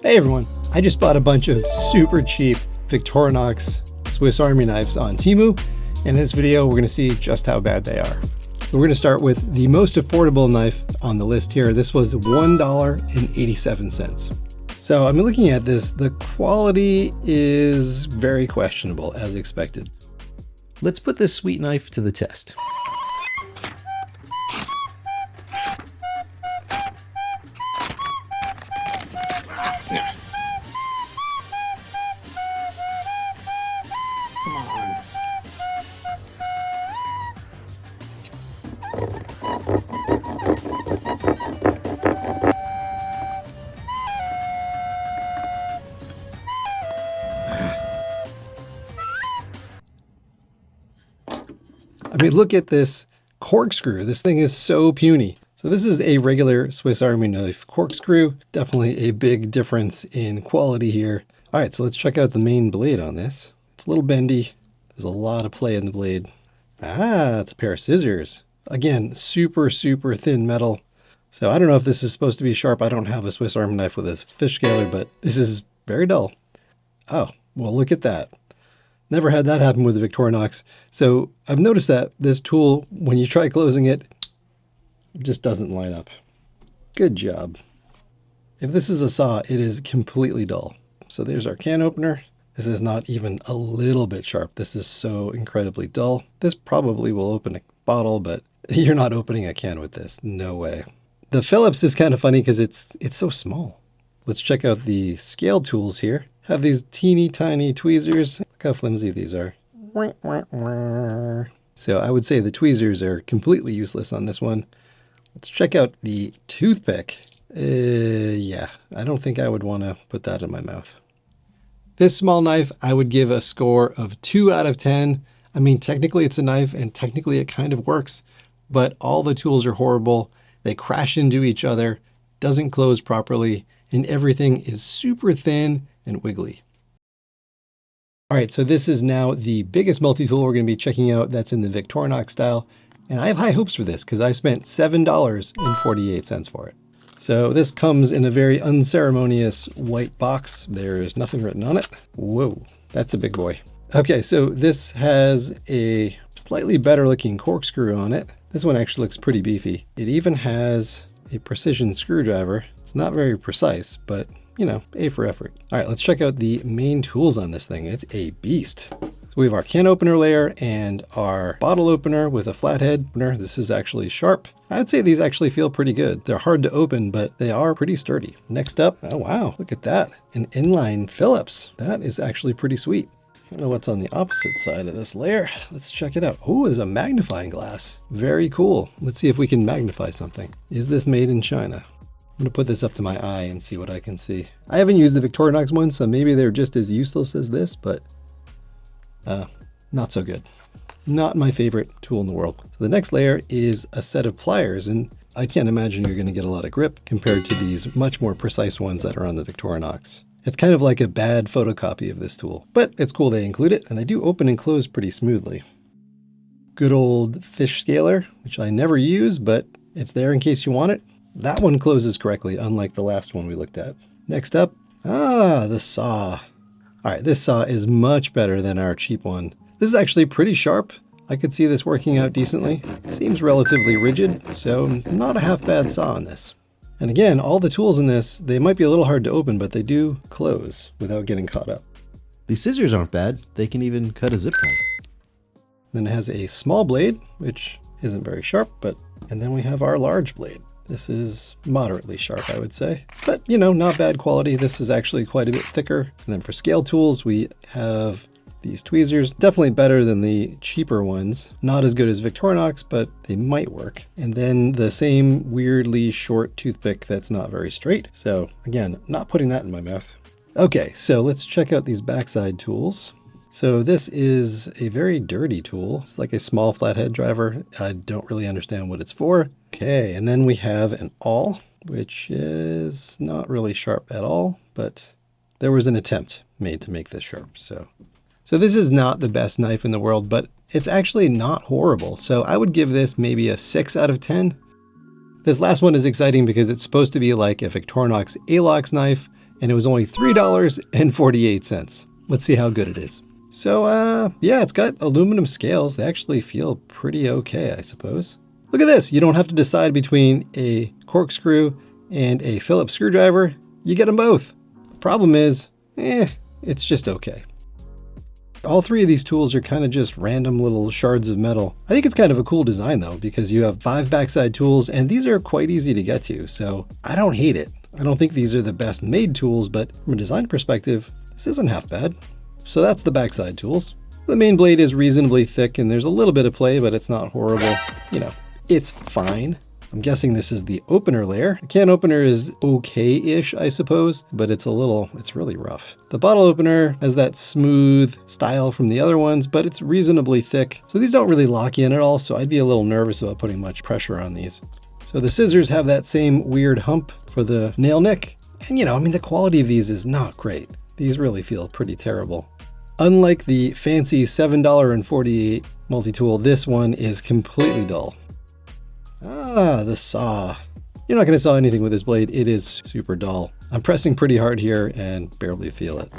Hey everyone, I just bought a bunch of super cheap Victorinox Swiss Army knives on Teemu. In this video, we're going to see just how bad they are. So we're going to start with the most affordable knife on the list here. This was $1.87. So I'm looking at this, the quality is very questionable as expected. Let's put this sweet knife to the test. I mean, look at this corkscrew. This thing is so puny. So this is a regular Swiss Army knife corkscrew. Definitely a big difference in quality here. All right, so let's check out the main blade on this. It's a little bendy. There's a lot of play in the blade. Ah, it's a pair of scissors. Again, super, super thin metal. So I don't know if this is supposed to be sharp. I don't have a Swiss Army knife with a fish scaler, but this is very dull. Oh, well, look at that. Never had that happen with the Victorinox. So I've noticed that this tool, when you try closing it, just doesn't line up. Good job. If this is a saw, it is completely dull. So there's our can opener. This is not even a little bit sharp. This is so incredibly dull. This probably will open a bottle, but you're not opening a can with this. No way. The Phillips is kind of funny because it's so small. Let's check out the scale tools here. Have these teeny tiny tweezers. Look how flimsy these are. So I would say the tweezers are completely useless on this one. Let's check out the toothpick. Yeah, I don't think I would want to put that in my mouth. This small knife, I would give a score of 2 out of 10. I mean, technically it's a knife and technically it kind of works, but all the tools are horrible. They crash into each other, doesn't close properly, and everything is super thin and wiggly. All right, so this is now the biggest multi-tool we're going to be checking out that's in the Victorinox style. And I have high hopes for this because I spent $7.48 for it. So this comes in a very unceremonious white box. There is nothing written on it. Whoa, that's a big boy. Okay, so this has a slightly better looking corkscrew on it. This one actually looks pretty beefy. It even has a precision screwdriver. It's not very precise, but you know, A for effort. All right, let's check out the main tools on this thing. It's a beast. So we have our can opener layer and our bottle opener with a flathead opener. This is actually sharp. I'd say these actually feel pretty good. They're hard to open, but they are pretty sturdy. Next up, oh wow, look at that. An inline Phillips. That is actually pretty sweet. I don't know what's on the opposite side of this layer. Let's check it out. Oh, there's a magnifying glass. Very cool. Let's see if we can magnify something. Is this made in China? I'm gonna put this up to my eye and see what I can see. I haven't used the Victorinox one, so maybe they're just as useless as this, but not so good. Not my favorite tool in the world. So the next layer is a set of pliers, and I can't imagine you're gonna get a lot of grip compared to these much more precise ones that are on the Victorinox. It's kind of like a bad photocopy of this tool, but it's cool they include it, and they do open and close pretty smoothly. Good old fish scaler, which I never use, but it's there in case you want it. That one closes correctly, unlike the last one we looked at. Next up, the saw. All right, this saw is much better than our cheap one. This is actually pretty sharp. I could see this working out decently. It seems relatively rigid, so not a half bad saw on this. And again, all the tools in this, they might be a little hard to open, but they do close without getting caught up. These scissors aren't bad. They can even cut a zip tie. Then it has a small blade, which isn't very sharp, and then we have our large blade. This is moderately sharp, I would say, but you know, not bad quality. This is actually quite a bit thicker. And then for scale tools, we have these tweezers, definitely better than the cheaper ones. Not as good as Victorinox, but they might work. And then the same weirdly short toothpick that's not very straight. So again, not putting that in my mouth. Okay, so let's check out these backside tools. So this is a very dirty tool. It's like a small flathead driver. I don't really understand what it's for. Okay, and then we have an awl, which is not really sharp at all, but there was an attempt made to make this sharp. So this is not the best knife in the world, but it's actually not horrible. So I would give this maybe a 6 out of 10. This last one is exciting because it's supposed to be like a Victorinox Alox knife. and it was only $3.48. Let's see how good it is. So yeah, it's got aluminum scales. They actually feel pretty okay, I suppose. Look at this. You don't have to decide between a corkscrew and a Phillips screwdriver. You get them both. The problem is, it's just okay. All three of these tools are kind of just random little shards of metal. I think it's kind of a cool design though, because you have 5 backside tools and these are quite easy to get to. So I don't hate it. I don't think these are the best made tools, but from a design perspective, this isn't half bad. So that's the backside tools. The main blade is reasonably thick and there's a little bit of play, but it's not horrible. You know, it's fine. I'm guessing this is the opener layer. The can opener is okay-ish, I suppose, but it's really rough. The bottle opener has that smooth style from the other ones, but it's reasonably thick. So these don't really lock in at all, so I'd be a little nervous about putting much pressure on these. So the scissors have that same weird hump for the nail nick. And you know, I mean, the quality of these is not great. These really feel pretty terrible. Unlike the fancy $7.48 multi-tool, this one is completely dull. Ah, the saw. You're not going to saw anything with this blade. It is super dull. I'm pressing pretty hard here and barely feel it.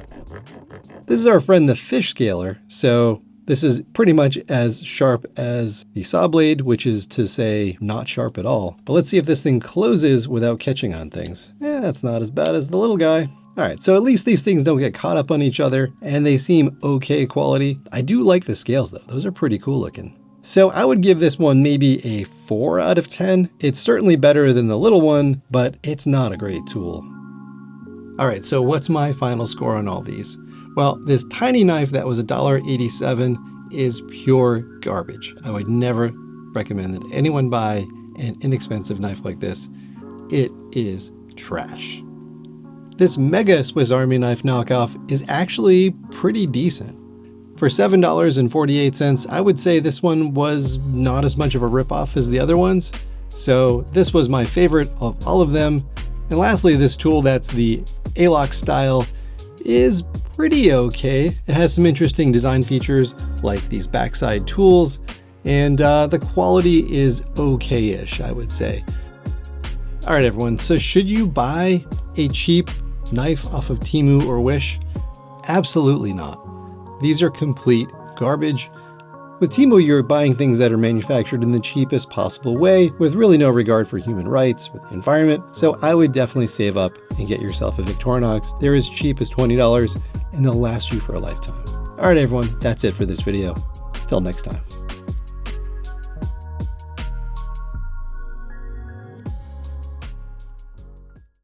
This is our friend the fish scaler. So this is pretty much as sharp as the saw blade, which is to say not sharp at all. But let's see if this thing closes without catching on things. That's not as bad as the little guy. All right, so at least these things don't get caught up on each other and they seem okay quality. I do like the scales though. Those are pretty cool looking. So I would give this one maybe a 4 out of 10. It's certainly better than the little one, but it's not a great tool. All right, so what's my final score on all these? Well, this tiny knife that was $1.87 is pure garbage. I would never recommend that anyone buy an inexpensive knife like this. It is trash. This Mega Swiss Army knife knockoff is actually pretty decent. For $7.48, I would say this one was not as much of a ripoff as the other ones. So this was my favorite of all of them. And lastly, this tool that's the Alox style is pretty okay. It has some interesting design features like these backside tools, and the quality is okay-ish, I would say. All right, everyone, so should you buy a cheap knife off of Teemu or Wish? Absolutely not. These are complete garbage. With Teemu, you're buying things that are manufactured in the cheapest possible way with really no regard for human rights or the environment. So I would definitely save up and get yourself a Victorinox. They're as cheap as $20 and they'll last you for a lifetime. All right, everyone, that's it for this video. Till next time.